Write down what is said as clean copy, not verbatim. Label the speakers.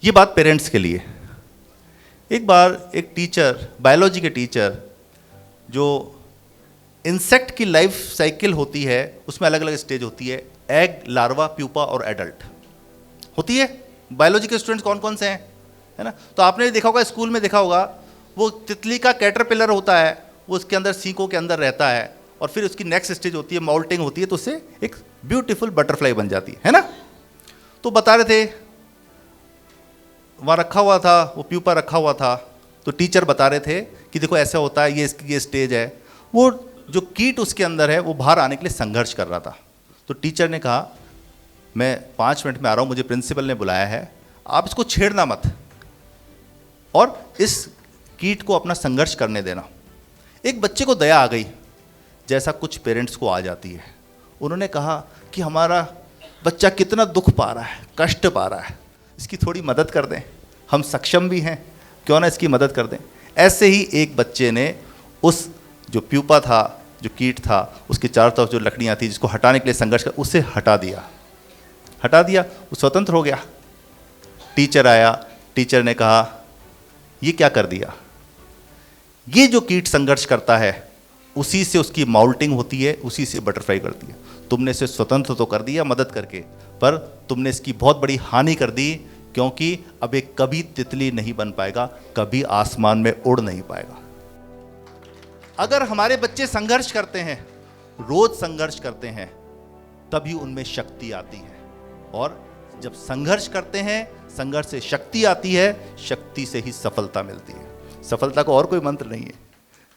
Speaker 1: ये बात पेरेंट्स के लिए। एक बार एक टीचर, बायोलॉजी के टीचर, जो इंसेक्ट की लाइफ साइकिल होती है उसमें अलग अलग स्टेज होती है, एग, लार्वा, प्यूपा और एडल्ट होती है। बायोलॉजी के स्टूडेंट्स कौन कौन से हैं, है ना? तो आपने देखा होगा, स्कूल में देखा होगा, वो तितली का कैटरपिलर होता है, वो उसके अंदर सीकों के अंदर रहता है, और फिर उसकी नेक्स्ट स्टेज होती है मॉल्टिंग होती है, तो उससे एक ब्यूटीफुल बटरफ्लाई बन जाती है ना? तो बता रहे थे, वहाँ रखा हुआ था, वो प्यूपा रखा हुआ था, तो टीचर बता रहे थे कि देखो ऐसा होता है, ये इसकी ये स्टेज है। वो जो कीट उसके अंदर है वो बाहर आने के लिए संघर्ष कर रहा था। तो टीचर ने कहा, मैं 5 मिनट में आ रहा हूँ, मुझे प्रिंसिपल ने बुलाया है, आप इसको छेड़ना मत और इस कीट को अपना संघर्ष करने देना। एक बच्चे को दया आ गई, जैसा कुछ पेरेंट्स को आ जाती है। उन्होंने कहा कि हमारा बच्चा कितना दुख पा रहा है, कष्ट पा रहा है, इसकी थोड़ी मदद कर दें, हम सक्षम भी हैं, क्यों ना इसकी मदद कर दें। ऐसे ही एक बच्चे ने उस जो प्यूपा था, जो कीट था, उसके चारों तरफ जो लकड़ियाँ थी जिसको हटाने के लिए संघर्ष कर, उसे हटा दिया, वो स्वतंत्र हो गया। टीचर आया, टीचर ने कहा ये क्या कर दिया? ये जो कीट संघर्ष करता है उसी से उसकी माउल्टिंग होती है, उसी से बटरफ्लाई करती है। तुमने इसे स्वतंत्र तो कर दिया मदद करके, पर तुमने इसकी बहुत बड़ी हानि कर दी, क्योंकि अब ये कभी तितली नहीं बन पाएगा, कभी आसमान में उड़ नहीं पाएगा। अगर हमारे बच्चे संघर्ष करते हैं, रोज संघर्ष करते हैं, तभी उनमें शक्ति आती है। और जब संघर्ष करते हैं, संघर्ष से शक्ति आती है, शक्ति से ही सफलता मिलती है। सफलता को और कोई मंत्र नहीं है।